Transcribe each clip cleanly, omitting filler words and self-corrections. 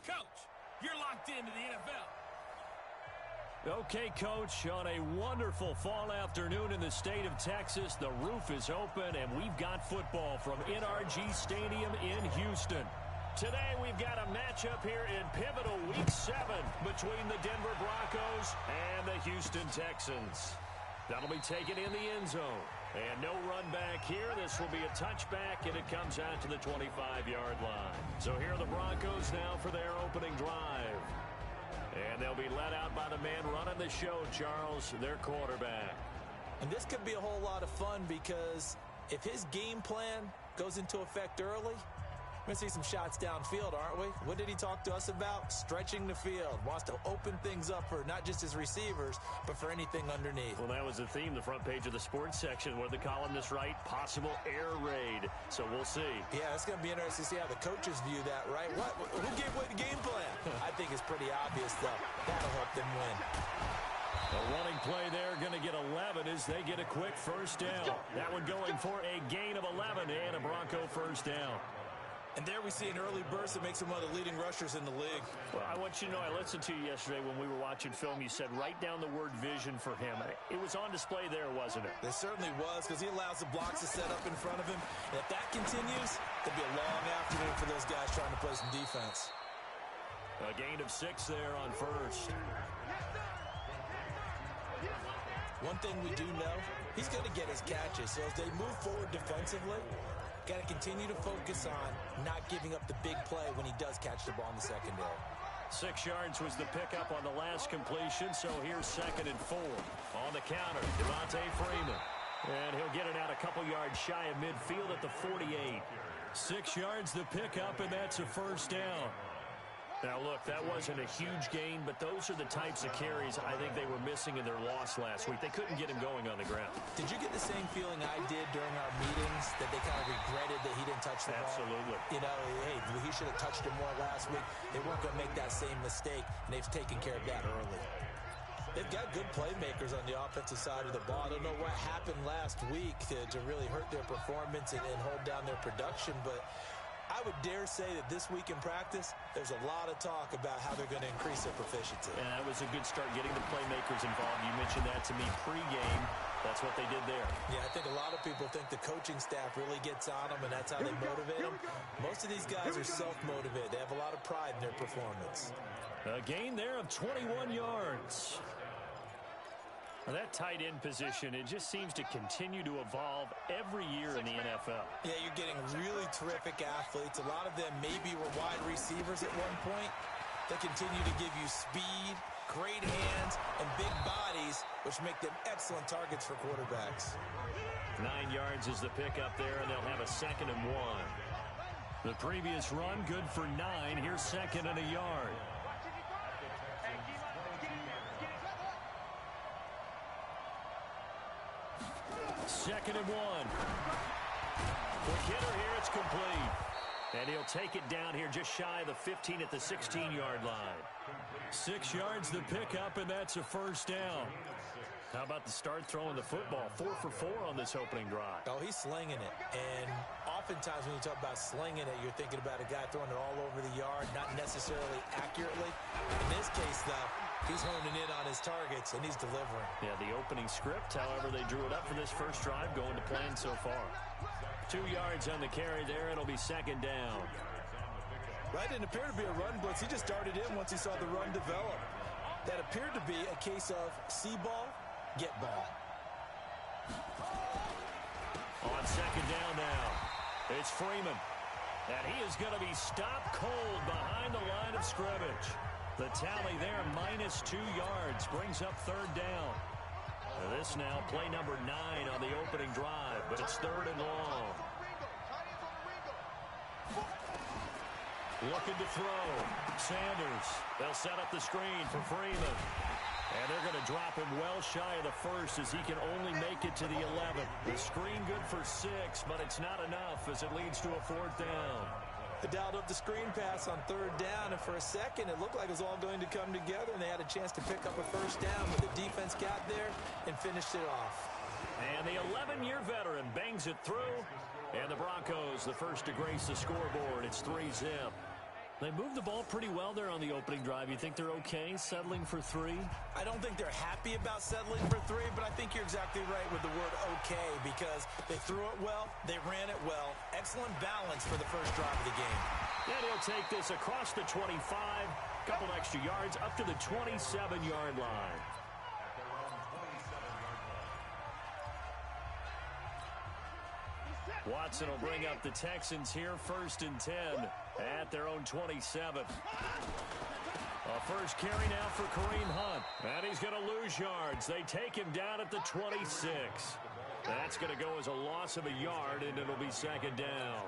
coach. You're locked into the NFL. Okay, Coach, on a wonderful fall afternoon in the state of Texas, the roof is open, and we've got football from NRG Stadium in Houston. Today, we've got a matchup here in pivotal Week 7 between the Denver Broncos and the Houston Texans. That'll be taken in the end zone. And no run back here. This will be a touchback, and it comes out to the 25-yard line. So here are the Broncos now for their opening drive. And they'll be led out by the man running the show, Charles, their quarterback. And this could be a whole lot of fun because if his game plan goes into effect early, we're going to see some shots downfield, aren't we? What did he talk to us about? Stretching the field. Wants to open things up for not just his receivers, but for anything underneath. Well, that was the theme, the front page of the sports section. What did the columnist write? Possible air raid. So we'll see. Yeah, it's going to be interesting to see how the coaches view that, right? Who gave away the game plan? I think it's pretty obvious, though. That'll help them win. A running play there, going to get 11 as they get a quick first down. That one going for a gain of 11 and a Bronco first down. And there we see an early burst that makes him one of the leading rushers in the league. Well, I want you to know, I listened to you yesterday when we were watching film. You said write down the word vision for him. It was on display there, wasn't it? It certainly was, because he allows the blocks to set up in front of him. And if that continues, it'll be a long afternoon for those guys trying to play some defense. A gain of 6 there on first. One thing we do know, he's going to get his catches. So as they move forward defensively, got to continue to focus on not giving up the big play when he does catch the ball in the secondary. 6 yards was the pickup on the last completion, so here's 2nd and 4. On the counter, Devontae Freeman. And he'll get it out a couple yards shy of midfield at the 48. 6 yards the pickup, and that's a first down. Now, look, that wasn't a huge gain, but those are the types of carries I think they were missing in their loss last week. They couldn't get him going on the ground. Did you get the same feeling I did during our meetings, that they kind of regretted that he didn't touch the ball? Absolutely. You know, hey, he should have touched him more last week. They weren't going to make that same mistake, and they've taken care of that early. They've got good playmakers on the offensive side of the ball. I don't know what happened last week to really hurt their performance and hold down their production, but I would dare say that this week in practice, there's a lot of talk about how they're going to increase their proficiency. And that was a good start, getting the playmakers involved. You mentioned that to me pregame. That's what they did there. Yeah, I think a lot of people think the coaching staff really gets on them, and that's how they motivate them. Most of these guys are self-motivated. They have a lot of pride in their performance. A gain there of 21 yards. Now that tight end position, it just seems to continue to evolve every year in the NFL. Yeah, you're getting really terrific athletes. A lot of them maybe were wide receivers at one point. They continue to give you speed, great hands, and big bodies, which make them excellent targets for quarterbacks. 9 yards is the pickup there, and they'll have a 2nd and 1. The previous run, good for 9. Here's 2nd and a yard. 2nd and 1. Quick hitter here, it's complete. And he'll take it down here just shy of the 15 at the 16-yard line. 6 yards the pickup, and that's a first down. How about the start throwing the football? 4 for 4 on this opening drive. Oh, he's slinging it. And oftentimes when you talk about slinging it, you're thinking about a guy throwing it all over the yard, not necessarily accurately. In this case, though, he's honing in on his targets, and he's delivering. Yeah, the opening script, however, they drew it up for this first drive, going to plan so far. 2 yards on the carry there. It'll be 2nd down. Right, didn't appear to be a run blitz. He just darted in once he saw the run develop. That appeared to be a case of see ball, get ball. On 2nd down now, it's Freeman. And he is going to be stopped cold behind the line of scrimmage. The tally there, -2 yards, brings up 3rd down. This now, play number 9 on the opening drive, but it's 3rd and long. Looking to throw. Sanders. They'll set up the screen for Freeman. And they're going to drop him well shy of the first as he can only make it to the 11. The screen good for 6, but it's not enough as it leads to a 4th down. They dialed up the screen pass on 3rd down, and for a second, it looked like it was all going to come together, and they had a chance to pick up a first down, but the defense got there and finished it off. And the 11-year veteran bangs it through, and the Broncos, the first to grace the scoreboard. It's 3-zip. They moved the ball pretty well there on the opening drive. You think they're okay settling for 3? I don't think they're happy about settling for 3, but I think you're exactly right with the word okay, because they threw it well, they ran it well. Excellent balance for the first drive of the game. And he'll take this across the 25, couple extra yards up to the 27-yard line. Watson will bring up the Texans here, 1st and 10 at their own 27. A first carry now for Kareem Hunt. And he's going to lose yards. They take him down at the 26. That's going to go as a loss of a yard, and it'll be 2nd down.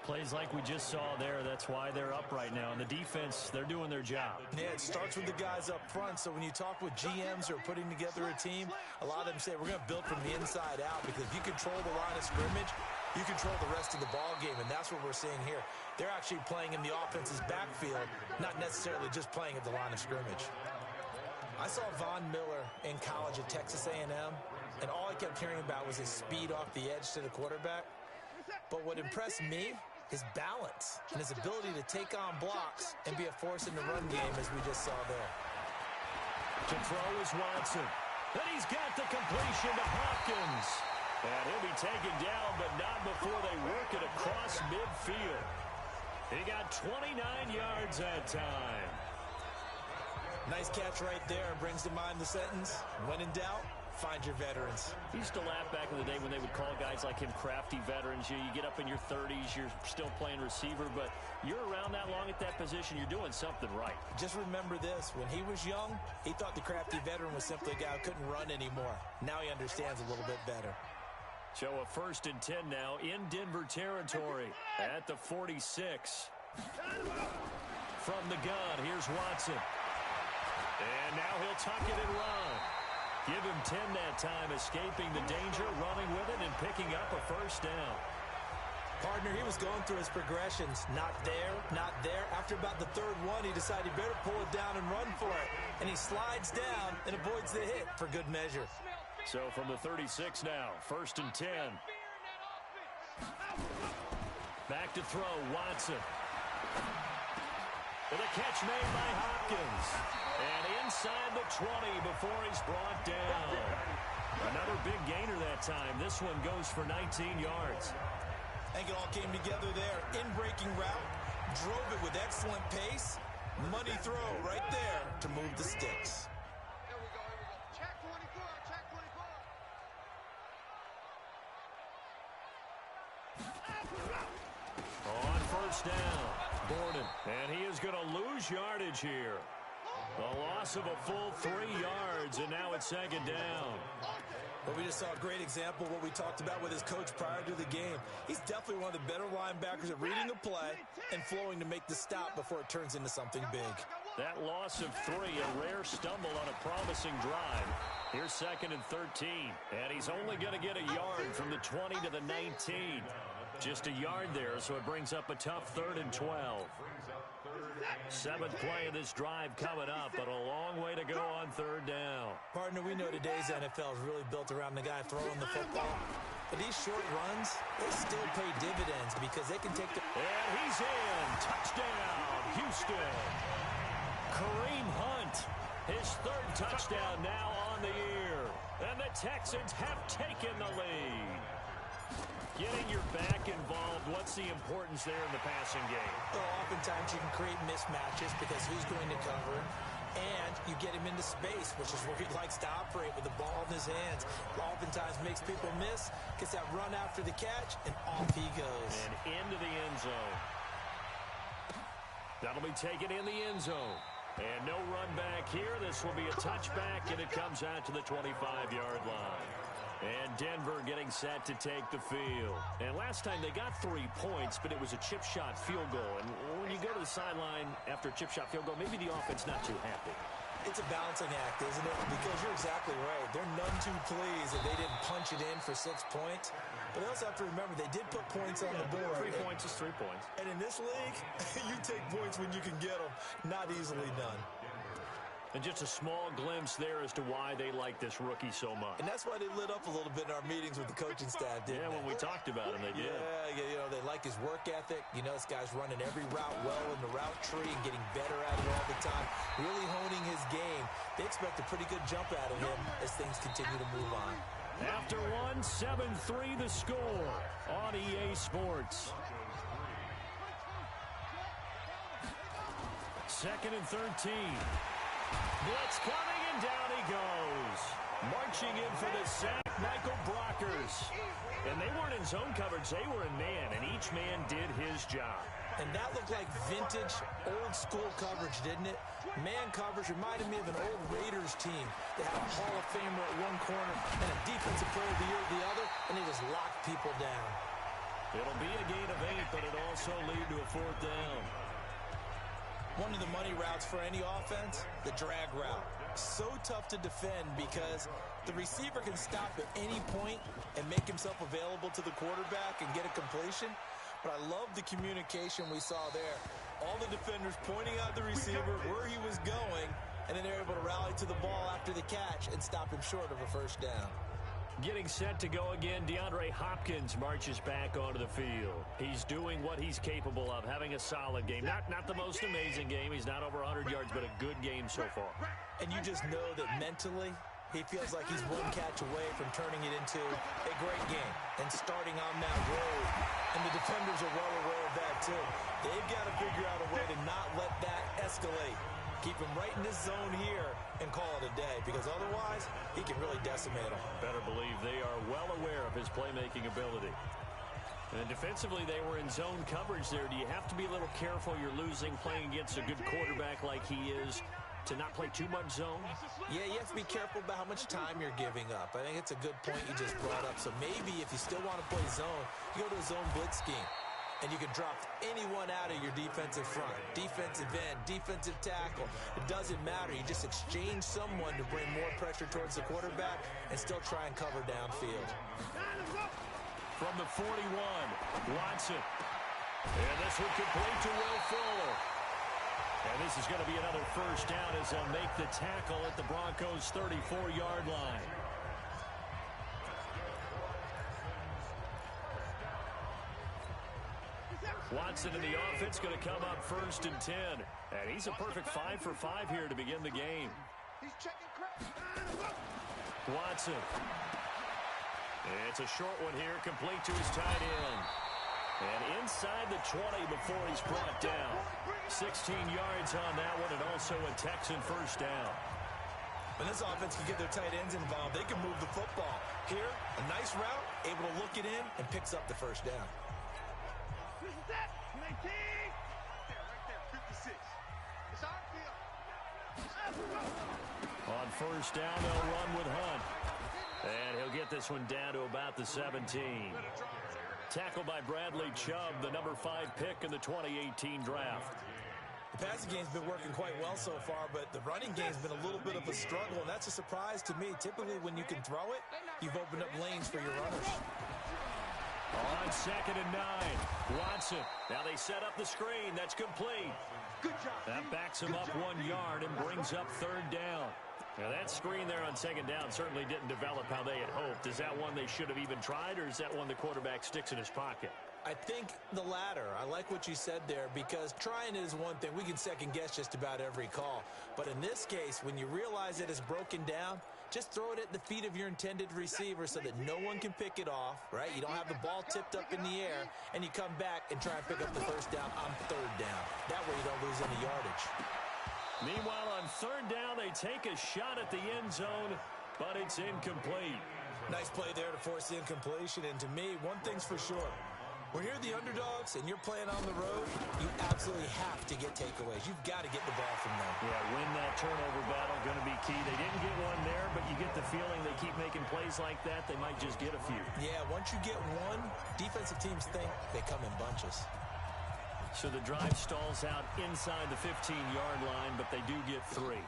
Plays like we just saw there. That's why they're up right now. And the defense, they're doing their job. Yeah, it starts with the guys up front. So when you talk with GMs who are putting together a team, a lot of them say we're going to build from the inside out, because if you control the line of scrimmage, you control the rest of the ball game, and that's what we're seeing here. They're actually playing in the offense's backfield, not necessarily just playing at the line of scrimmage. I saw Von Miller in college at Texas A&M, and all I kept hearing about was his speed off the edge to the quarterback. But what impressed me, his balance and his ability to take on blocks and be a force in the run game, as we just saw there. To throw is Watson. And he's got the completion to Hopkins. And he'll be taken down, but not before they work it across midfield. He got 29 yards that time. Nice catch right there. Brings to mind the sentence, when in doubt, find your veterans. He used to laugh back in the day when they would call guys like him crafty veterans. You get up in your 30s, you're still playing receiver, but you're around that long at that position, you're doing something right. Just remember this, when he was young, he thought the crafty veteran was simply a guy who couldn't run anymore. Now he understands a little bit better. So a 1st and 10 now in Denver territory at the 46. From the gun, here's Watson. And now he'll tuck it and run. Give him 10 that time, escaping the danger, running with it, and picking up a 1st down. Partner, he was going through his progressions. Not there, not there. After about the 3rd one, he decided he better pull it down and run for it. And he slides down and avoids the hit for good measure. So from the 36 now, 1st and 10. Back to throw, Watson. With a catch made by Hopkins. And inside the 20 before he's brought down. Another big gainer that time. This one goes for 19 yards. I think it all came together there. In-breaking route. Drove it with excellent pace. Money throw right there to move the sticks. On 1st down, Gordon. And he is going to lose yardage here. A loss of a full 3 yards, and now it's 2nd down. But we just saw a great example of what we talked about with his coach prior to the game. He's definitely one of the better linebackers at reading a play and flowing to make the stop before it turns into something big. That loss of 3, a rare stumble on a promising drive. Here's 2nd and 13, and he's only going to get a yard from the 20 to the 19. Just a yard there, so it brings up a tough 3rd and 12. 7th play of this drive coming up, but a long way to go on 3rd down. Partner, we know today's NFL is really built around the guy throwing the football. But these short runs, they still pay dividends because they can take the... And he's in. Touchdown, Houston. Kareem Hunt, his 3rd touchdown now on the year. And the Texans have taken the lead. Getting your back involved, what's the importance there in the passing game? Well, oftentimes you can create mismatches because who's going to cover him, and you get him into space, which is where he likes to operate with the ball in his hands. Oftentimes makes people miss, gets that run after the catch, and off he goes. And into the end zone. That'll be taken in the end zone. And no run back here. This will be a touchback, and it comes out to the 25-yard line. And Denver getting set to take the field. And last time they got 3 points, but it was a chip shot field goal. And when you go to the sideline after a chip shot field goal, maybe the offense not too happy. It's a balancing act, isn't it? Because you're exactly right. They're none too pleased that they didn't punch it in for 6 points. But they also have to remember they did put points on the board. 3 points is 3 points. And in this league, you take points when you can get them. Not easily done. And just a small glimpse there as to why they like this rookie so much. And that's why they lit up a little bit in our meetings with the coaching staff, didn't they? When we talked about him, they did. Yeah, you know, they like his work ethic. You know, this guy's running every route well in the route tree and getting better at it all the time, really honing his game. They expect a pretty good jump out of him as things continue to move on. After one, 7-3 the score on EA Sports. 2nd and 13. Blitz coming, and down he goes. Marching in for the sack, Michael Brockers. And they weren't in zone coverage, they were in man, and each man did his job. And that looked like vintage, old-school coverage, didn't it? Man coverage reminded me of an old Raiders team. They had a Hall of Famer at one corner and a defensive player of the year at the other, and they just locked people down. It'll be a gain of 8, but it also lead to a 4th down. One of the money routes for any offense, the drag route. So tough to defend because the receiver can stop at any point and make himself available to the quarterback and get a completion. But I love the communication we saw there. All the defenders pointing out the receiver where he was going, and then they're able to rally to the ball after the catch and stop him short of a 1st down. Getting set to go again, DeAndre Hopkins marches back onto the field. He's doing what he's capable of, having a solid game. Not the most amazing game. He's not over 100 yards, but a good game so far. And you just know that mentally, he feels like he's one catch away from turning it into a great game and starting on that road. And the defenders are well aware of that, too. They've got to figure out a way to not let that escalate. Keep him right in this zone here and call it a day, because otherwise he can really decimate them. Better believe they are well aware of his playmaking ability. And defensively, they were in zone coverage there. Do you have to be a little careful? You're losing playing against a good quarterback like he is to not play too much zone? Yeah, you have to be careful about how much time you're giving up. I think it's a good point you just brought up. So maybe if you still want to play zone, you go to a zone blitz scheme. And you can drop anyone out of your defensive front, defensive end, defensive tackle. It doesn't matter. You just exchange someone to bring more pressure towards the quarterback and still try and cover downfield. From the 41, Watson. And this one complete to Will Fuller. And this is going to be another 1st down as they'll make the tackle at the Broncos' 34-yard line. Watson in the offense going to come up 1st and 10. And he's a perfect 5 for 5 here to begin the game. Watson. It's a short one here, complete to his tight end. And inside the 20 before he's brought down. 16 yards on that one, and also a Texan 1st down. When this offense can get their tight ends involved, they can move the football. Here, a nice route, able to look it in, and picks up the 1st down. On 1st down, they'll run with Hunt. And he'll get this one down to about the 17. Tackled by Bradley Chubb, the number 5 pick in the 2018 draft. The passing game's been working quite well so far, but the running game's been a little bit of a struggle, and that's a surprise to me. Typically, when you can throw it, you've opened up lanes for your runners. On 2nd and 9, Watson. Now they set up the screen. That's complete. Good job. That backs him up 1 yard and brings up 3rd down. Now that screen there on 2nd down certainly didn't develop how they had hoped. Is that one they should have even tried, or is that one the quarterback sticks in his pocket? I think the latter. I like what you said there, because trying it is one thing. We can second guess just about every call. But in this case, when you realize it is broken down, just throw it at the feet of your intended receiver so that no one can pick it off, right? You don't have the ball tipped up in the air, and you come back and try and pick up the 1st down on 3rd down. That way you don't lose any yardage. Meanwhile, on 3rd down, they take a shot at the end zone, but it's incomplete. Nice play there to force the incompletion, and to me, one thing's for sure. When you're the underdogs and you're playing on the road, you absolutely have to get takeaways. You've got to get the ball from them. Yeah, win that turnover battle, going to be key. They didn't get one there, but you get the feeling they keep making plays like that, they might just get a few. Yeah, once you get one, defensive teams think they come in bunches. So the drive stalls out inside the 15-yard line, but they do get 3.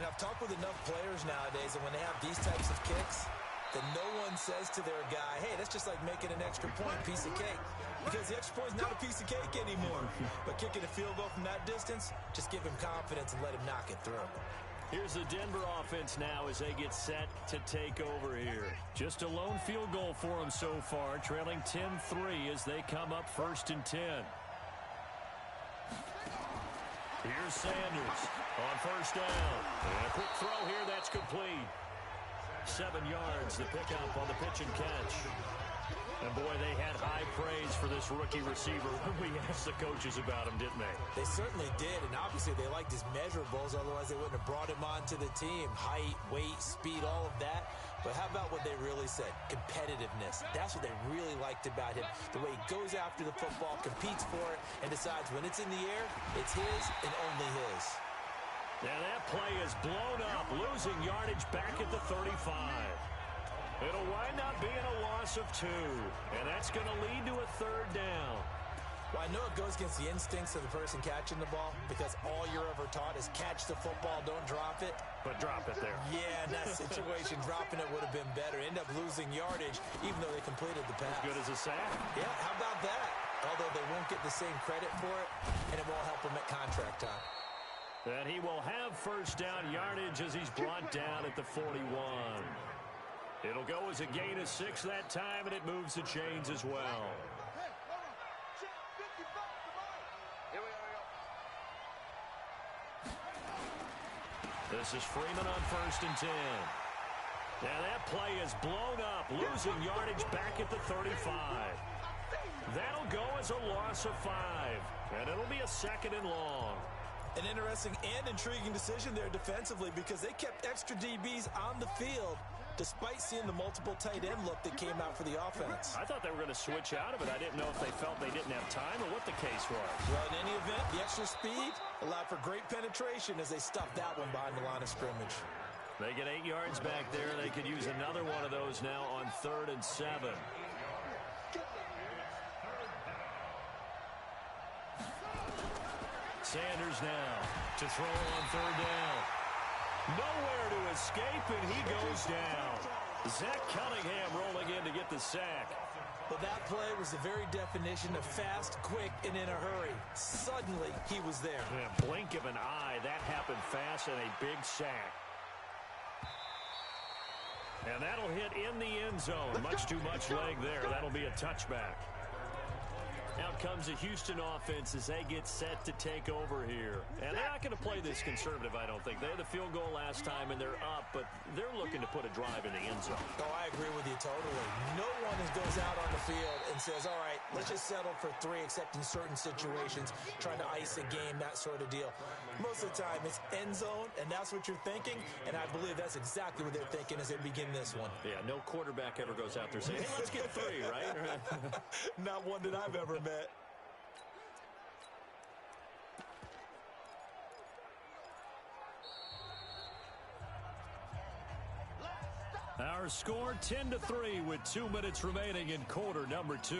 And I've talked with enough players nowadays, and when they have these types of kicks, that no one says to their guy, hey, that's just like making an extra point, piece of cake. Because the extra point is not a piece of cake anymore. But kicking a field goal from that distance, just give him confidence and let him knock it through. Here's the Denver offense now as they get set to take over here. Just a lone field goal for them so far, trailing 10-3 as they come up 1st and 10. Here's Sanders on 1st down. And a quick throw here, that's complete. 7 yards, the pickup on the pitch and catch. And boy, they had high praise for this rookie receiver when we asked the coaches about him, didn't they? They certainly did, and obviously they liked his measurables, otherwise they wouldn't have brought him onto the team. Height, weight, speed, all of that. But how about what they really said? Competitiveness. That's what they really liked about him. The way he goes after the football, competes for it, and decides when it's in the air, it's his and only his. Now that play is blown up, losing yardage back at the 35. It'll wind up being a loss of 2, and that's going to lead to a 3rd down. Well, I know it goes against the instincts of the person catching the ball because all you're ever taught is catch the football, don't drop it. But drop it there. Yeah, in that situation, dropping it would have been better. End up losing yardage, even though they completed the pass. As good as a sack. Yeah, how about that? Although they won't get the same credit for it, and it won't help them at contract time. And he will have 1st down yardage as he's brought down at the 41. It'll go as a gain of 6 that time, and it moves the chains as well. This is Freeman on 1st and 10. Now that play is blown up, losing yardage back at the 35. That'll go as a loss of 5, and it'll be a 2nd and long. An interesting and intriguing decision there defensively because they kept extra DBs on the field despite seeing the multiple tight end look that came out for the offense. I thought they were going to switch out of it. I didn't know if they felt they didn't have time or what the case was. Well, in any event, the extra speed allowed for great penetration as they stuffed that one behind the line of scrimmage. They get 8 yards back there. They could use another one of those now on 3rd and 7. Sanders now to throw on 3rd down. Nowhere to escape, and he goes down. Zach Cunningham rolling in to get the sack. Well, that play was the very definition of fast, quick, and in a hurry. Suddenly, he was there. In a blink of an eye, that happened fast, and a big sack. And that'll hit in the end zone. Much too much leg there. That'll be a touchback. Out comes the Houston offense as they get set to take over here. And they're not going to play this conservative, I don't think. They had the field goal last time, and they're up, but they're looking to put a drive in the end zone. Oh, I agree with you totally. No one goes out on the field and says, all right, let's just settle for 3, except in certain situations, trying to ice a game, that sort of deal. Most of the time, it's end zone, and that's what you're thinking, and I believe that's exactly what they're thinking as they begin this one. Yeah, no quarterback ever goes out there saying, hey, let's get 3, right? Not one that I've ever met. Our score 10-3 with 2 minutes remaining in quarter number 2.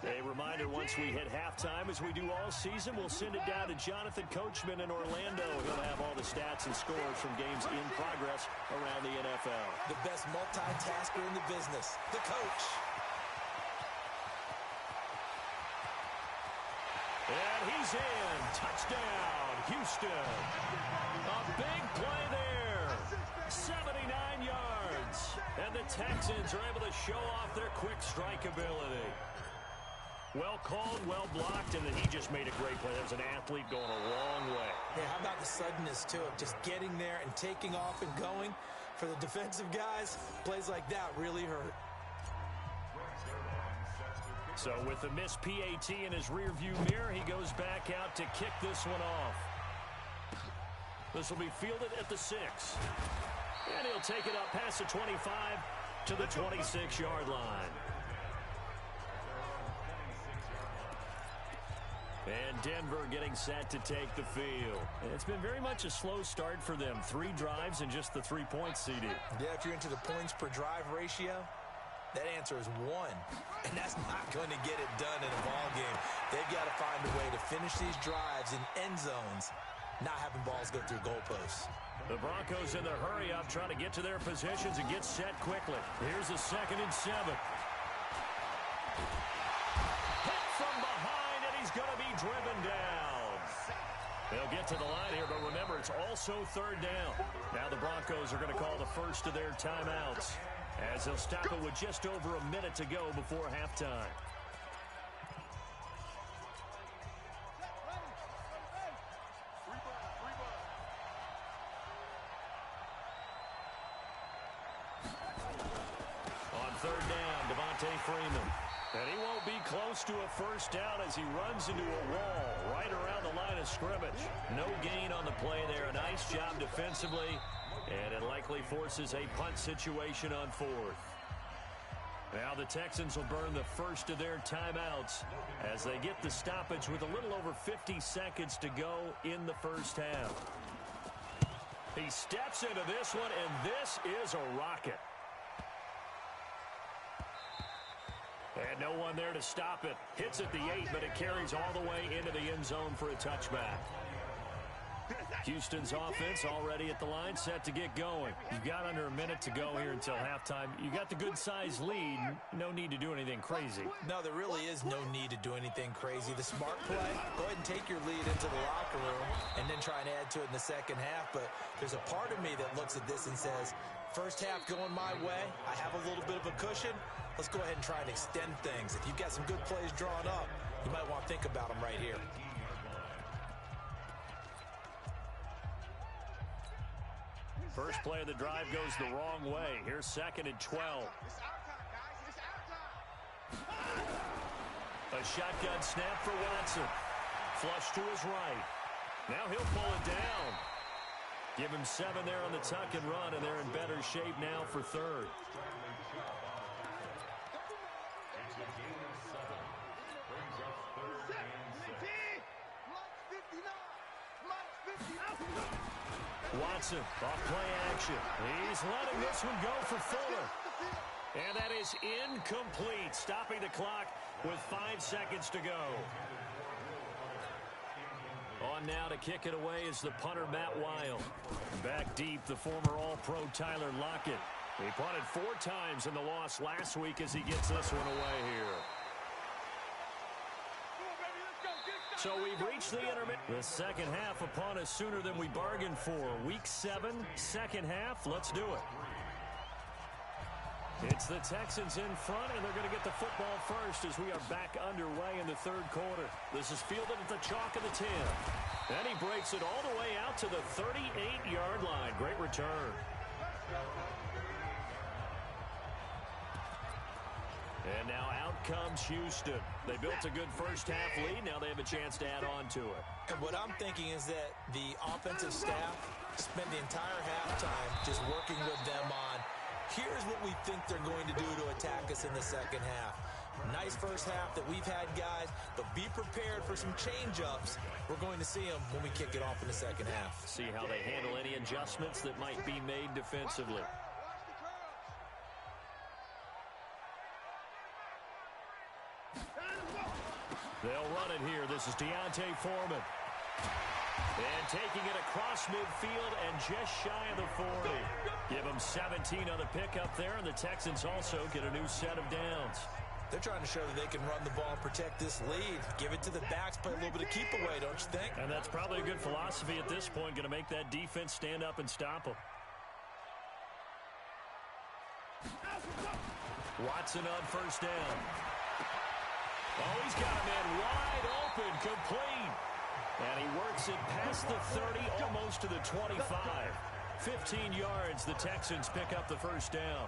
A reminder, once we hit halftime, as we do all season, we'll send it down to Jonathan Coachman in Orlando. He'll have all the stats and scores from games in progress around the NFL. The best multitasker in the business, the coach. And he's in. Touchdown, Houston. A big play there. 79 yards. And the Texans are able to show off their quick strike ability. Well called, well blocked, and then he just made a great play. That was an athlete going a long way. Yeah, how about the suddenness to it? Just getting there and taking off and going. For the defensive guys, plays like that really hurt. So with the missed PAT in his rearview mirror, he goes back out to kick this one off. This will be fielded at the 6. And he'll take it up past the 25 to the 26-yard line. And Denver getting set to take the field. And it's been very much a slow start for them. 3 drives and just the 3 points, CD. Yeah, if you're into the points per drive ratio, that answer is 1. And that's not going to get it done in a ball game. They've got to find a way to finish these drives in end zones, not having balls go through goalposts. The Broncos in the hurry up, trying to get to their positions and get set quickly. Here's a 2nd and 7. Hit from behind, and he's going to be driven down. They'll get to the line here, but remember, it's also third down. Now the Broncos are going to call the first of their timeouts, as they'll stop it with just over a minute to go before halftime. On third down, Devontae Freeman. And he won't be close to a first down as he runs into a wall right around the line of scrimmage. No gain on the play there. A nice job defensively, and it likely forces a punt situation on fourth. Now the Texans will burn the first of their timeouts as they get the stoppage with a little over 50 seconds to go in the first half. He steps into this one, and this is a rocket. And no one there to stop it. Hits at the 8, but it carries all the way into the end zone for a touchback. Houston's offense already at the line, set to get going. You've got under a minute to go here until halftime. You got the good-sized lead. No need to do anything crazy. No, there really is no need to do anything crazy. The smart play, go ahead and take your lead into the locker room and then try and add to it in the second half. But there's a part of me that looks at this and says, first half going my way, I have a little bit of a cushion. Let's go ahead and try and extend things. If you've got some good plays drawn up, you might want to think about them right here. First play of the drive goes the wrong way. Here's 2nd and 12. A shotgun snap for Watson. Flush to his right. Now he'll pull it down. Give him 7 there on the tuck and run, and they're in better shape now for third. Watson, off play action. He's letting this one go for Fuller. And that is incomplete, stopping the clock with 5 seconds to go. On now to kick it away is the punter, Matt Wild. Back deep, the former All-Pro Tyler Lockett. He punted 4 times in the loss last week as he gets this one away here. So we've reached the intermittent. The second half upon us sooner than we bargained for. Week 7, second half. Let's do it. It's the Texans in front, and they're going to get the football first as we are back underway in the third quarter. This is fielded at the chalk of the 10. And he breaks it all the way out to the 38-yard line. Great return. And now out comes Houston. They built a good first-half lead. Now they have a chance to add on to it. And what I'm thinking is that the offensive staff spent the entire halftime just working with them on, here's what we think they're going to do to attack us in the second half. Nice first half that we've had, guys, but be prepared for some change-ups. We're going to see them when we kick it off in the second half. See how they handle any adjustments that might be made defensively. They'll run it here. This is Deontay Foreman. And taking it across midfield and just shy of the 40. Give them 17 on the pickup there, and the Texans also get a new set of downs. They're trying to show that they can run the ball and protect this lead. Give it to the backs, play a little bit of keep away, don't you think? And that's probably a good philosophy at this point, going to make that defense stand up and stop them. Watson on first down. Oh, he's got a man wide open, complete. And he works it past the 30, almost to the 25. 15 yards, the Texans pick up the first down.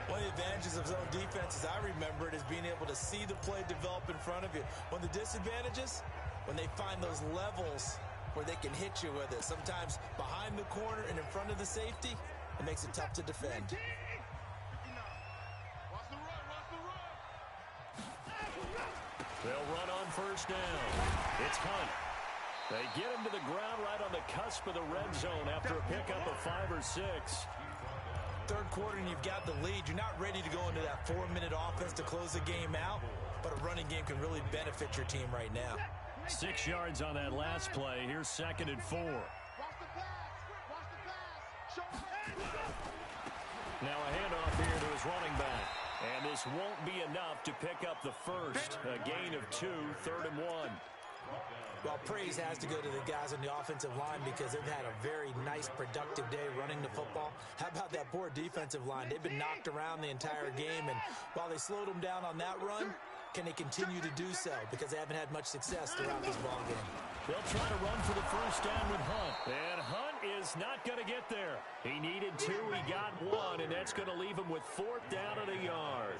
One of the advantages of zone defense, as I remember it, is being able to see the play develop in front of you. One of the disadvantages, when they find those levels where they can hit you with it. Sometimes behind the corner and in front of the safety, it makes it tough to defend. They'll run on first down. It's Hunt. They get him to the ground right on the cusp of the red zone after a pickup of 5 or 6. Third quarter and you've got the lead. You're not ready to go into that 4-minute offense to close the game out, but a running game can really benefit your team right now. 6 yards on that last play. Here's 2nd and 4. Now a handoff here to his running back. And this won't be enough to pick up the first. A gain of 2, 3rd and 1. Well, praise has to go to the guys on the offensive line because they've had a very nice, productive day running the football. How about that poor defensive line? They've been knocked around the entire game, and while they slowed them down on that run, can they continue to do so? Because they haven't had much success throughout this ball game. They'll try to run for the first down with Hunt. And Hunt is not going to get there. He needed 2, he got 1, and that's going to leave him with 4th down and a yard.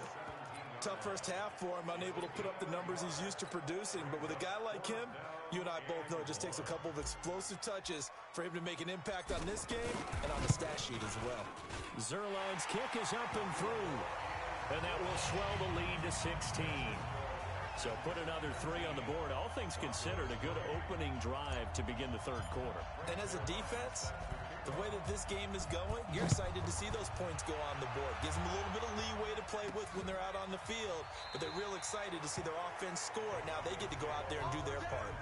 Tough first half for him, unable to put up the numbers he's used to producing. But with a guy like him, you and I both know it just takes a couple of explosive touches for him to make an impact on this game and on the stat sheet as well. Zerline's kick is up and through. And that will swell the lead to 16. So put another 3 on the board. All things considered, a good opening drive to begin the third quarter. And as a defense, the way that this game is going, you're excited to see those points go on the board. Gives them a little bit of leeway to play with when they're out on the field, but they're real excited to see their offense score. Now they get to go out there and do their part.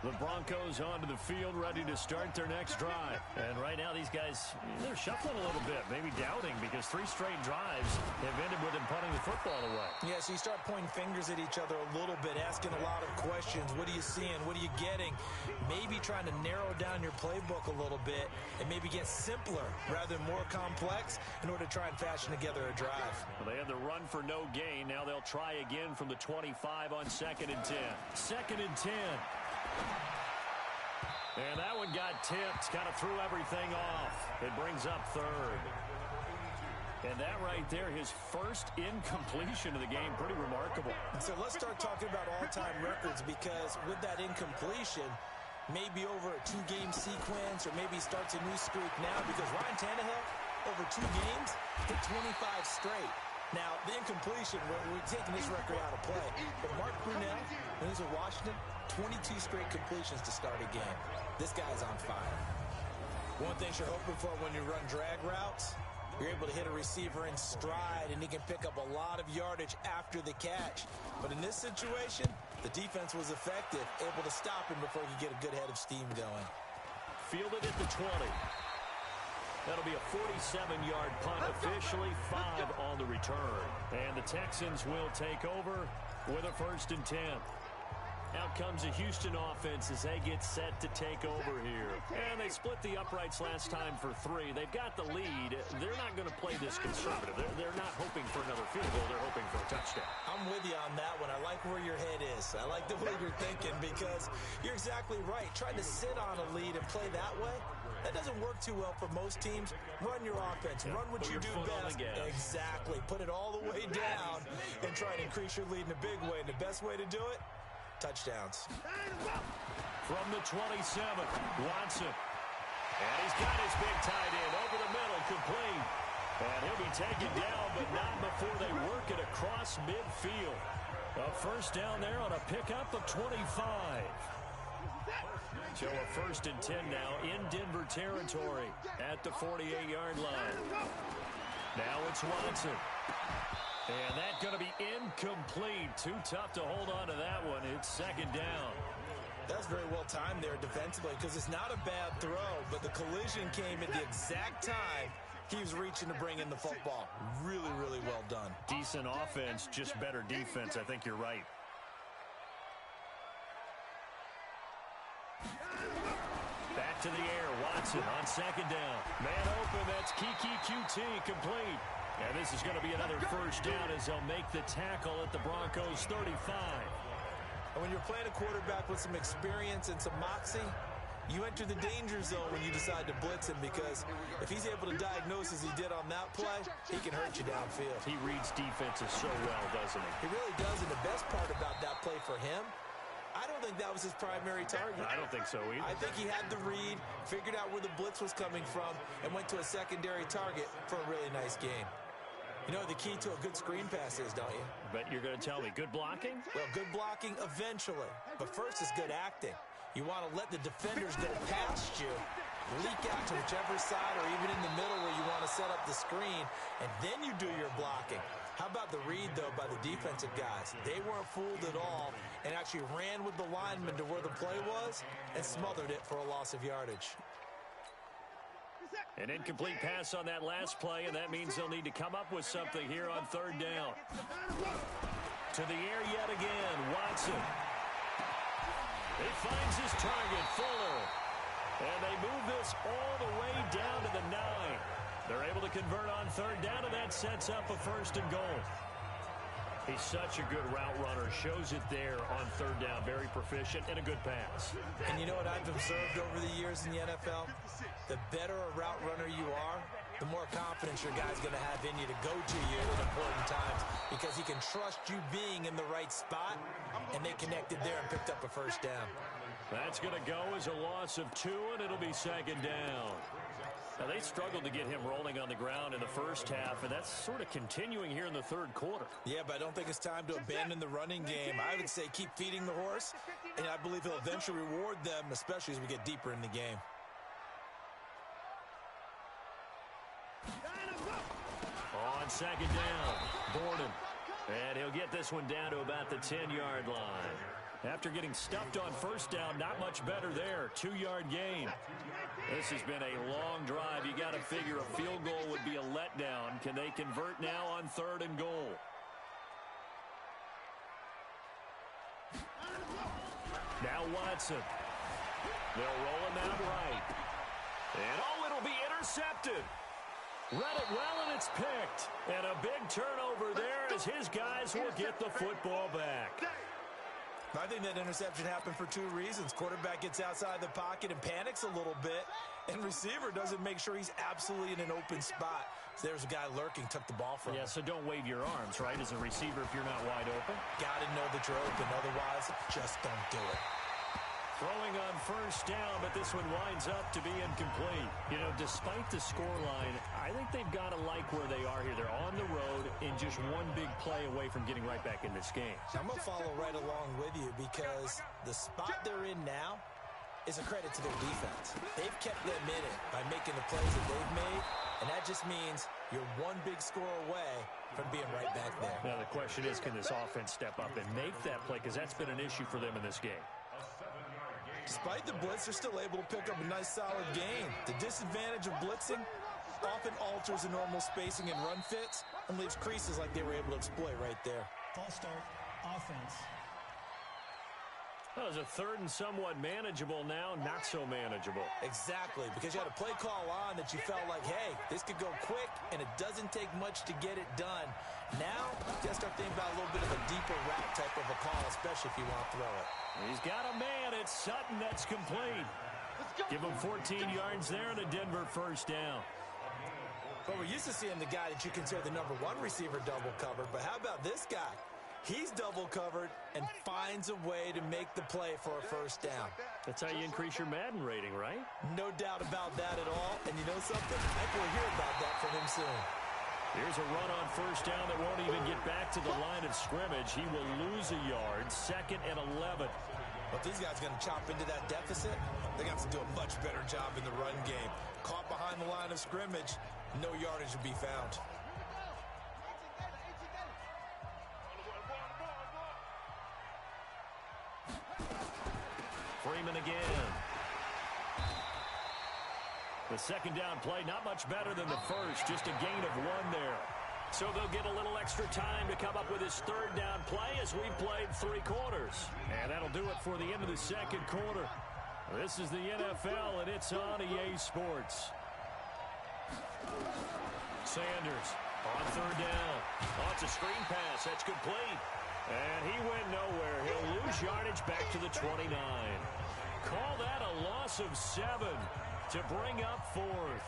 The Broncos onto the field, ready to start their next drive. And right now, these guys, they're shuffling a little bit, maybe doubting, because 3 straight drives have ended with them punting the football away. Yeah, so you start pointing fingers at each other a little bit, asking a lot of questions. What are you seeing? What are you getting? Maybe trying to narrow down your playbook a little bit and maybe get simpler rather than more complex in order to try and fashion together a drive. Well, they had the run for no gain. Now they'll try again from the 25 on 2nd and 10. 2nd and 10. And that one got tipped. Kind of threw everything off. It brings up 3rd. And that right there, his first incompletion of the game, pretty remarkable. So let's start talking about all-time records, because with that incompletion, maybe over a 2-game sequence, or maybe starts a new streak now, because Ryan Tannehill, over 2 games, hit 25 straight. Now, the incompletion, we're taking this record out of play. But Mark Brunell, when he was at Washington, 22 straight completions to start a game. This guy's on fire. One thing you're hoping for when you run drag routes, you're able to hit a receiver in stride, and he can pick up a lot of yardage after the catch. But in this situation, the defense was effective, able to stop him before he could get a good head of steam going. Fielded at the 20. That'll be a 47-yard punt, officially 5 on the return. And the Texans will take over with a 1st and 10. Out comes the Houston offense as they get set to take over here. And they split the uprights last time for 3. They've got the lead. They're not going to play this conservative. They're not hoping for another field goal. They're hoping for a touchdown. I'm with you on that one. I like where your head is. I like the way you're thinking, because you're exactly right. Trying to sit on a lead and play that way, that doesn't work too well for most teams. Run your offense. Run what you do best. Exactly. Put it all the way down and try to increase your lead in a big way. And the best way to do it, touchdowns. From the 27, Watson. And he's got his big tight end over the middle, complete. And he'll be taken down, but not before they work it across midfield. A 1st down there on a pickup of 25. So a 1st and 10 now in Denver territory at the 48-yard line. Now it's Watson. And that's going to be incomplete. Too tough to hold on to that one. It's 2nd down. That's very well timed there defensively, because it's not a bad throw, but the collision came at the exact time he was reaching to bring in the football. Really, really well done. Decent offense, just better defense. I think you're right. Back to the air. Watson on 2nd down. Man open. That's Kiki QT, complete. And this is going to be another 1st down as they'll make the tackle at the Broncos 35. And when you're playing a quarterback with some experience and some moxie, you enter the danger zone when you decide to blitz him, because if he's able to diagnose as he did on that play, he can hurt you downfield. He reads defenses so well, doesn't he? He really does, and the best part about that play for him, I don't think that was his primary target. I don't think so either. I think he had the read, figured out where the blitz was coming from, and went to a secondary target for a really nice game. You know the key to a good screen pass is, don't you? Bet you're going to tell me. Good blocking? Well, good blocking eventually. But first is good acting. You want to let the defenders go past you, leak out to whichever side or even in the middle where you want to set up the screen, and then you do your blocking. How about the read, though, by the defensive guys? They weren't fooled at all and actually ran with the lineman to where the play was and smothered it for a loss of yardage. An incomplete pass on that last play, and that means they'll need to come up with something here on third down. To the air yet again, Watson. He finds his target, Fuller. And they move this all the way down to the 9. They're able to convert on third down, and that sets up a 1st and goal. He's such a good route runner. Shows it there on third down. Very proficient and a good pass. And you know what I've observed over the years in the NFL? The better a route runner you are, the more confidence your guy's going to have in you to go to you at important times because he can trust you being in the right spot, and they connected there and picked up a 1st down. That's going to go as a loss of 2, and it'll be 2nd down. Now, they struggled to get him rolling on the ground in the first half, and that's sort of continuing here in the third quarter. Yeah, but I don't think it's time to abandon the running game. I would say keep feeding the horse, and I believe he'll eventually reward them, especially as we get deeper in the game. On 2nd down, Gordon. And he'll get this one down to about the 10-yard line. After getting stuffed on 1st down, not much better there. 2-yard gain. This has been a long drive. You got to figure a field goal would be a letdown. Can they convert now on 3rd and goal? Now Watson. They'll roll him out right. And oh, it'll be intercepted. Read it well, and it's picked. And a big turnover there as his guys will get the football back. I think that interception happened for 2 reasons. Quarterback gets outside the pocket and panics a little bit, and receiver doesn't make sure he's absolutely in an open spot. So there's a guy lurking, took the ball from him. Yeah, so don't wave your arms, right, as a receiver if you're not wide open. Got to know that you're open. Otherwise, just don't do it. Throwing on 1st down, but this one winds up to be incomplete. You know, despite the scoreline, I think they've got to like where they are here. They're on the road and just one big play away from getting right back in this game. I'm going to follow right along with you because the spot they're in now is a credit to their defense. They've kept them in it by making the plays that they've made, and that just means you're one big score away from being right back there. Now, the question is, can this offense step up and make that play? Because that's been an issue for them in this game. Despite the blitz, they're still able to pick up a nice, solid gain. The disadvantage of blitzing often alters the normal spacing and run fits and leaves creases like they were able to exploit right there. False start, offense. That was a 3rd and somewhat manageable now, not so manageable. Exactly, because you had a play call on that you felt like, hey, this could go quick, and it doesn't take much to get it done. Now, you got to start thinking about a little bit of a deeper route type of a call, especially if you want to throw it. He's got a man. It's Sutton that's complete. Give him 14 yards there and a Denver 1st down. But we're used to seeing the guy that you consider the #1 receiver double covered. But how about this guy? He's double covered and finds a way to make the play for a 1st down. That's how you increase your Madden rating, right? No doubt about that at all. And you know something? I think we'll hear about that from him soon. Here's a run on 1st down that won't even get back to the line of scrimmage. He will lose a yard. 2nd and 11. But these guys are going to chop into that deficit. They got to do a much better job in the run game. Caught behind the line of scrimmage, no yardage to be found. Freeman again. The 2nd down play, not much better than the first, just a gain of 1 there. So they'll get a little extra time to come up with his 3rd down play as we've played 3 quarters. And that'll do it for the end of the 2nd quarter. This is the NFL, and it's on EA Sports. Sanders on 3rd down. Oh, it's a screen pass. That's complete. And he went nowhere. He'll lose yardage back to the 29. Call that a loss of 7 to bring up 4th.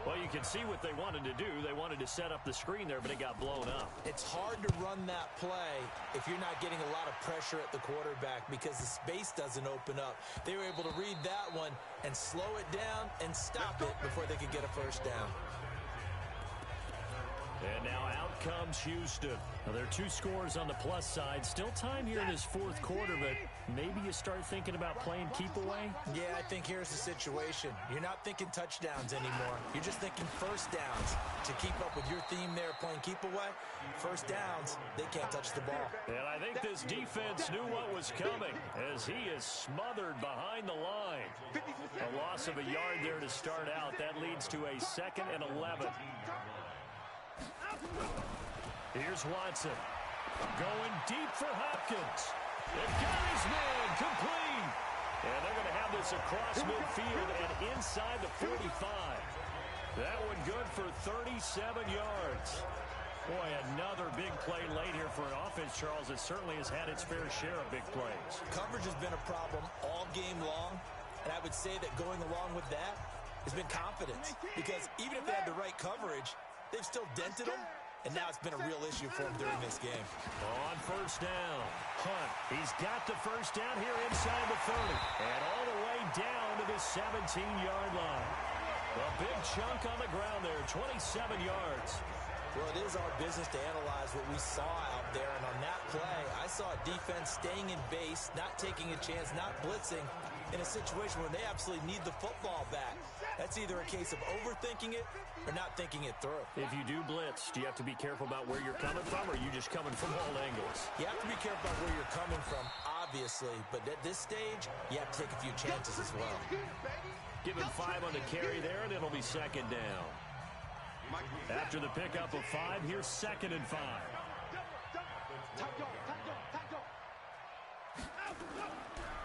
Well, you can see what they wanted to do. They wanted to set up the screen there, but it got blown up. It's hard to run that play if you're not getting a lot of pressure at the quarterback because the space doesn't open up. They were able to read that one and slow it down and stop it before they could get a 1st down. And now out comes Houston. Now, there are 2 scores on the plus side. Still time here in this 4th quarter, but maybe you start thinking about playing keep away? Yeah, I think here's the situation. You're not thinking touchdowns anymore. You're just thinking 1st downs. To keep up with your theme there playing keep away, 1st downs, they can't touch the ball. And I think this defense knew what was coming as he is smothered behind the line. A loss of a yard there to start out. That leads to a 2nd and 11. Here's Watson. Going deep for Hopkins. They've got his man complete. And they're going to have this across midfield and inside the 45. That one good for 37 yards. Boy, another big play late here for an offense, Charles, that certainly has had its fair share of big plays. Coverage has been a problem all game long, and I would say that going along with that has been confidence. Because even if they had the right coverage, they've still dented them, and now it's been a real issue for them during this game. On first down, Hunt. He's got the first down here inside the 30. And all the way down to the 17-yard line. A big chunk on the ground there, 27 yards. Well, it is our business to analyze what we saw out there. And on that play, I saw a defense staying in base, not taking a chance, not blitzing in a situation where they absolutely need the football back. That's either a case of overthinking it or not thinking it through. If you do blitz, do you have to be careful about where you're coming from, or are you just coming from all angles? You have to be careful about where you're coming from, obviously. But at this stage, you have to take a few chances as well. Give him 5 on the carry there, and it'll be 2nd down. After the pickup of 5, here's 2nd and 5.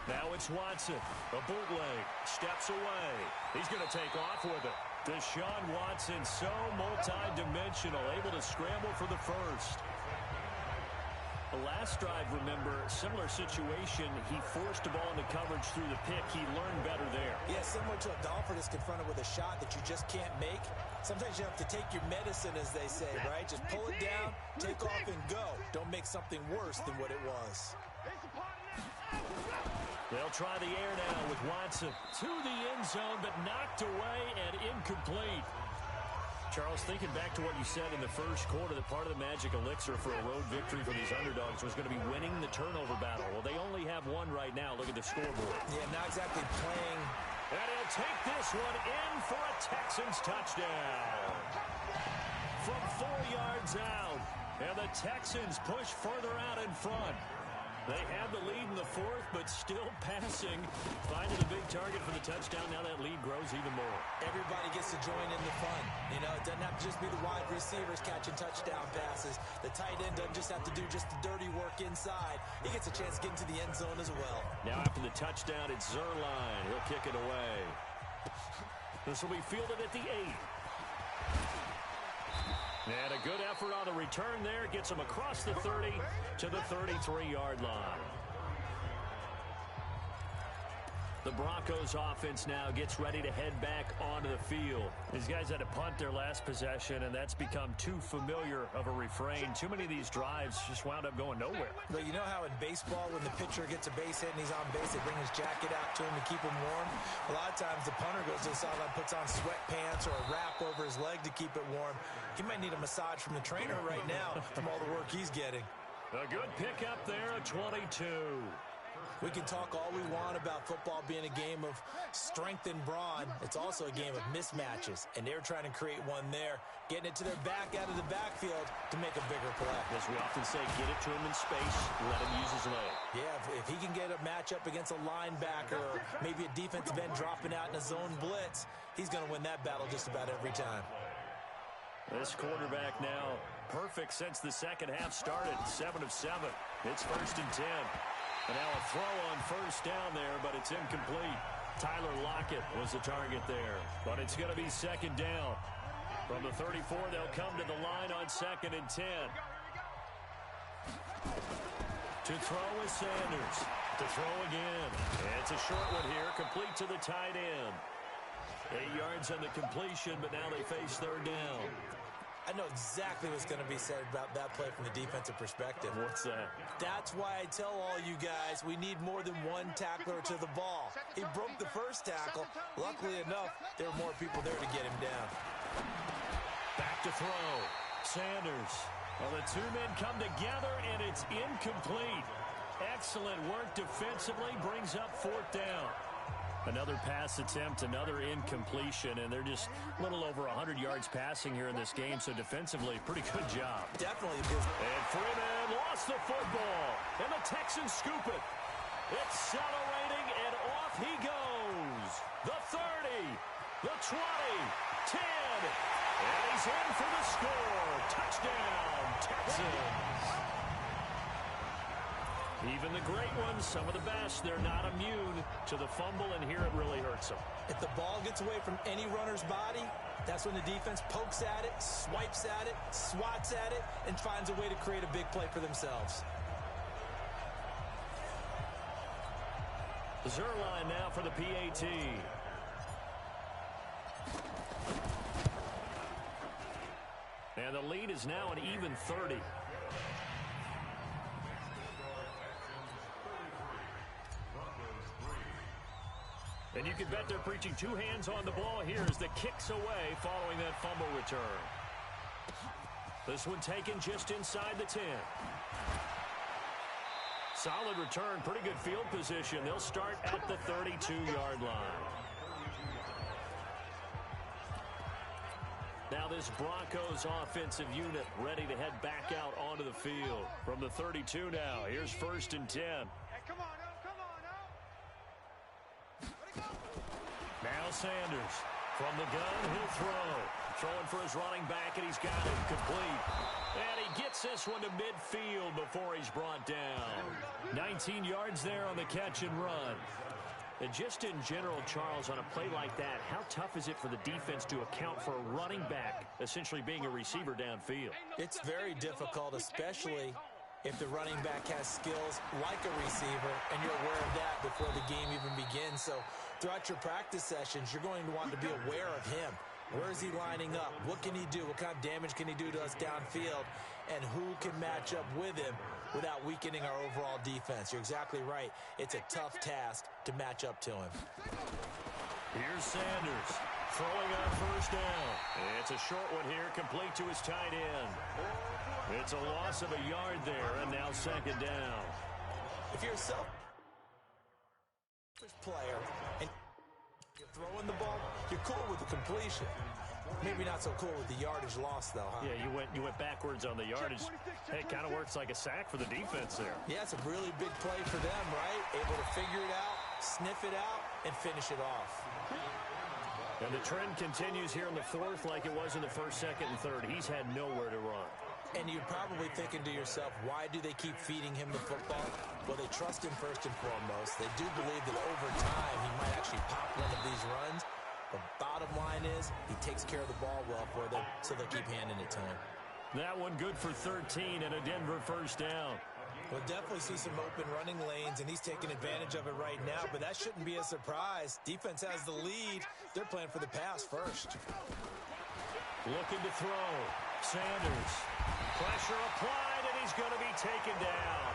Now it's Watson. A bootleg. Steps away. He's going to take off with it. Deshaun Watson, so multi-dimensional, able to scramble for the first. The last drive, remember, similar situation. He forced the ball into coverage through the pick. He learned better there. Yeah, similar to a golfer that's confronted with a shot that you just can't make. Sometimes you have to take your medicine, as they say, right? Just pull it down, take off, and go. Don't make something worse than what it was. They'll try the air now with Watson. To the end zone, but knocked away and incomplete. Charles, thinking back to what you said in the first quarter, that part of the magic elixir for a road victory for these underdogs was going to be winning the turnover battle. Well, they only have one right now. Look at the scoreboard. Yeah, not exactly playing. And he'll take this one in for a Texans touchdown. From 4 yards out. And the Texans push further out in front. They have the lead in the 4th, but still passing. Finding a big target for the touchdown. Now that lead grows even more. Everybody gets to join in the fun. You know, it doesn't have to just be the wide receivers catching touchdown passes. The tight end doesn't just have to do just the dirty work inside. He gets a chance to get into the end zone as well. Now after the touchdown, it's Zerline. He'll kick it away. This will be fielded at the 8. And a good effort on the return there. Gets him across the 30 to the 33-yard line. The Broncos offense now gets ready to head back onto the field. These guys had to punt their last possession, and that's become too familiar of a refrain. Too many of these drives just wound up going nowhere. But you know how in baseball, when the pitcher gets a base hit and he's on base, they bring his jacket out to him to keep him warm? A lot of times the punter goes to the sideline, puts on sweatpants or a wrap over his leg to keep it warm. He might need a massage from the trainer right now from all the work he's getting. A good pickup there at 22. We can talk all we want about football being a game of strength and brawn. It's also a game of mismatches, and they're trying to create one there, getting it to their back out of the backfield to make a bigger play. As we often say, get it to him in space, let him use his leg. Yeah, if he can get a matchup against a linebacker or maybe a defensive end dropping out in a zone blitz, he's going to win that battle just about every time. This quarterback now perfect since the second half started. 7 of 7. It's 1st and 10. And now a throw on first down there, but it's incomplete. Tyler Lockett was the target there, but it's going to be 2nd down. From the 34, they'll come to the line on 2nd and 10. To throw is Sanders. To throw again. And it's a short one here, complete to the tight end. 8 yards on the completion, but now they face 3rd down. I know exactly what's going to be said about that play from the defensive perspective. What's that? That's why I tell all you guys we need more than one tackler to the ball. He broke the first tackle. Luckily enough, there were more people there to get him down. Back to throw. Sanders. Well, the two men come together, and it's incomplete. Excellent work defensively. Brings up 4th down. Another pass attempt, another incompletion, and they're just a little over 100 yards passing here in this game, so defensively, pretty good job. Definitely. And Freeman lost the football, and the Texans scoop it. Accelerating, and off he goes. The 30. The 20, 10, and he's in for the score. Touchdown, Texans. Even the great ones, some of the best, they're not immune to the fumble, and here it really hurts them. If the ball gets away from any runner's body, that's when the defense pokes at it, swipes at it, swats at it, and finds a way to create a big play for themselves. Zerline now for the PAT. And the lead is now an even 30. And you can bet they're preaching two hands on the ball here as the kick's away following that fumble return. This one taken just inside the 10. Solid return, pretty good field position. They'll start at the 32-yard line. Now this Broncos offensive unit ready to head back out onto the field. From the 32 now, here's 1st and 10. Now Sanders from the gun, he'll throw. Throwing for his running back, and he's got it complete. And he gets this one to midfield before he's brought down. 19 yards there on the catch and run. And just in general, Charles, on a play like that, how tough is it for the defense to account for a running back essentially being a receiver downfield? It's very difficult, especially if the running back has skills like a receiver, and you're aware of that before the game even begins. So throughout your practice sessions, you're going to want to be aware of him. Where is he lining up? What can he do? What kind of damage can he do to us downfield? And who can match up with him without weakening our overall defense? You're exactly right. It's a tough task to match up to him. Here's Sanders throwing on 1st down. It's a short one here, complete to his tight end. It's a loss of a yard there, and now 2nd down. If you're a selfish player and you're throwing the ball, you're cool with the completion. Maybe not so cool with the yardage loss, though, huh? Yeah, you went backwards on the yardage. Hey, it kind of works like a sack for the defense there. Yeah, it's a really big play for them, right? Able to figure it out, sniff it out, and finish it off. And the trend continues here in the 4th like it was in the 1st, 2nd, and 3rd. He's had nowhere to run. And you're probably thinking to yourself, why do they keep feeding him the football? Well, they trust him first and foremost. They do believe that over time he might actually pop one of these runs. The bottom line is he takes care of the ball well for them, so they'll keep handing it to him. That one good for 13 and a Denver 1st down. We'll definitely see some open running lanes, and he's taking advantage of it right now, but that shouldn't be a surprise. Defense has the lead. They're playing for the pass first. Looking to throw. Sanders. Pressure applied, and he's going to be taken down.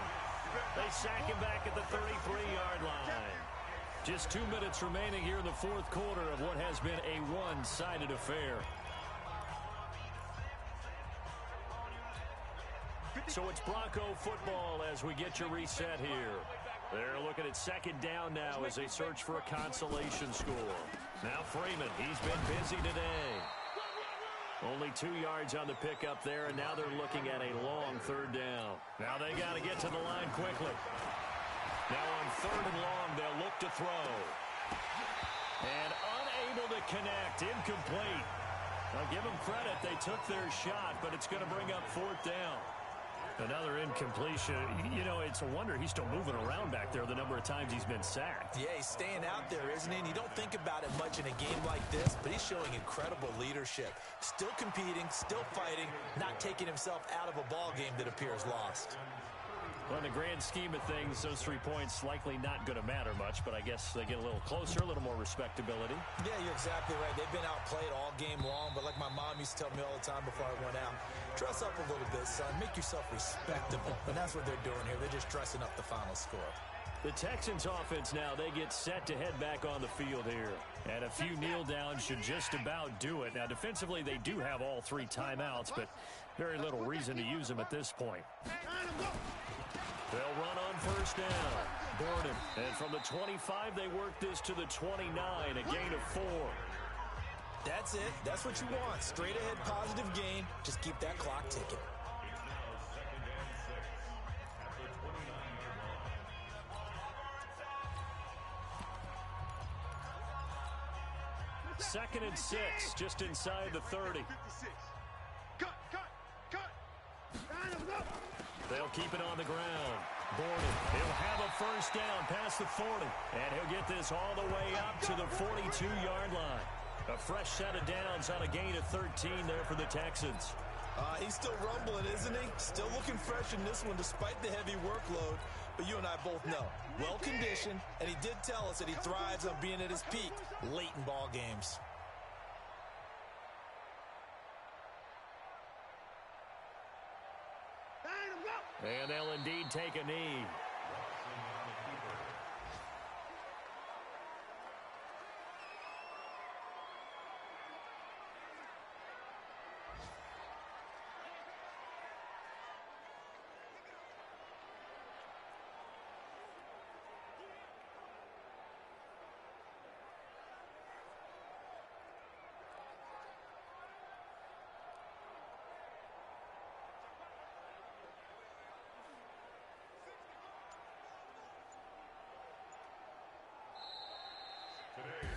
They sack him back at the 33-yard line. Just 2 minutes remaining here in the 4th quarter of what has been a one-sided affair. So it's Bronco football as we get your reset here. They're looking at 2nd down now as they search for a consolation score. Now Freeman, he's been busy today. Only 2 yards on the pickup there, and now they're looking at a long 3rd down. Now they got to get to the line quickly. Now on 3rd and long, they'll look to throw. And unable to connect, incomplete. I'll give them credit, they took their shot, but it's going to bring up 4th down. Another incompletion. You know, it's a wonder he's still moving around back there the number of times he's been sacked. Yeah, he's staying out there, isn't he? And you don't think about it much in a game like this, but he's showing incredible leadership. Still competing, still fighting, not taking himself out of a ball game that appears lost. Well, in the grand scheme of things, those 3 points likely not going to matter much, but I guess they get a little closer, a little more respectability. Yeah, you're exactly right. They've been outplayed all game long, but like my mom used to tell me all the time before I went out, dress up a little bit, son. Make yourself respectable. And that's what they're doing here. They're just dressing up the final score. The Texans offense now, they get set to head back on the field here. And a few kneel downs should just about do it. Now, defensively, they do have all 3 timeouts, but very little reason to use them at this point. They'll run on 1st down. Gordon. And from the 25, they work this to the 29, a gain of 4. That's it. That's what you want. Straight ahead positive gain. Just keep that clock ticking. 2nd and 6, just inside the 30. They'll keep it on the ground. Borden, he'll have a first down past the 40. And he'll get this all the way up to the 42-yard line. A fresh set of downs on a gain of 13 there for the Texans. He's still rumbling, isn't he? Still looking fresh in this one despite the heavy workload. But you and I both know, well-conditioned, and he did tell us that he thrives on being at his peak late in ball games. And they'll indeed take a knee.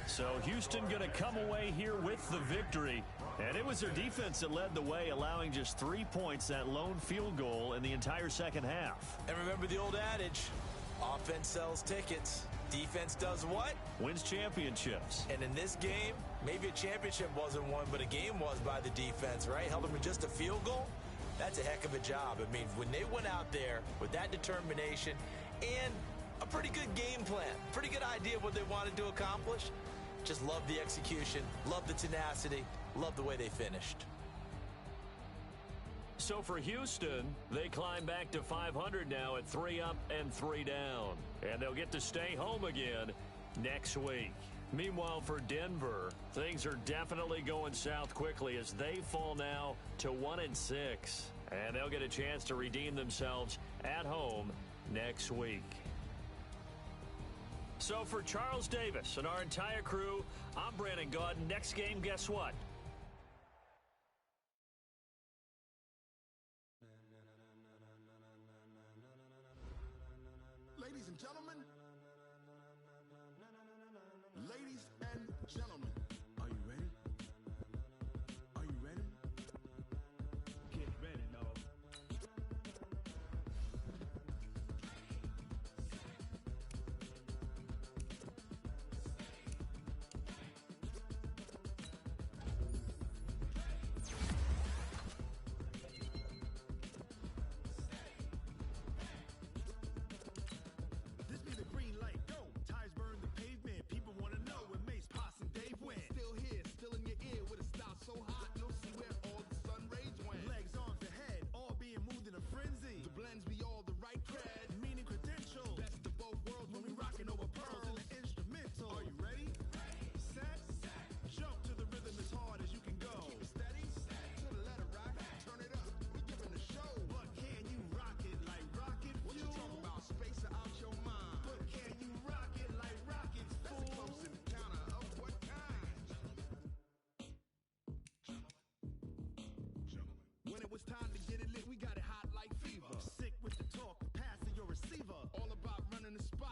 So Houston going to come away here with the victory. And it was their defense that led the way, allowing just 3 points, that lone field goal in the entire second half. And remember the old adage, offense sells tickets. Defense does what? Wins championships. And in this game, maybe a championship wasn't won, but a game was by the defense, right? Held them to just a field goal. That's a heck of a job. I mean, when they went out there with that determination and a pretty good game plan, pretty good idea of what they wanted to accomplish, just love the execution, love the tenacity, love the way they finished. So for Houston, they climb back to 500 now at 3 up and 3 down. And they'll get to stay home again next week. Meanwhile, for Denver, things are definitely going south quickly as they fall now to 1-6. And they'll get a chance to redeem themselves at home next week. So for Charles Davis and our entire crew, I'm Brandon Gaudin. Next game, guess what? Ladies and gentlemen, ladies and gentlemen, are you ready? Are you ready? Get ready, no. This be the green light, go. Tires burn the pavement. People want to know where Mace, Poss, and Dave went. Still here, still in your ear with a style so hot, you'll see where all the sun rays went. Legs, arms, the head, all being moved in a frenzy. The blends be all the right cred, meaning credentials. Best of both worlds when we rockin' over pearls in the instrumental. Are you ready? Set, jump to the rhythm as hard as you can go. Keep it steady, to the letter rock, turn it up. We giving the show, but can you rock it like rocket fuel? What you talking about? Space out your mind. But can you rock it like rockets, fool? That's a close encounter of what kind? When it was time to get it lit, we got it hot like fever. Sick with the talk, pass to your receiver. All about running the spot.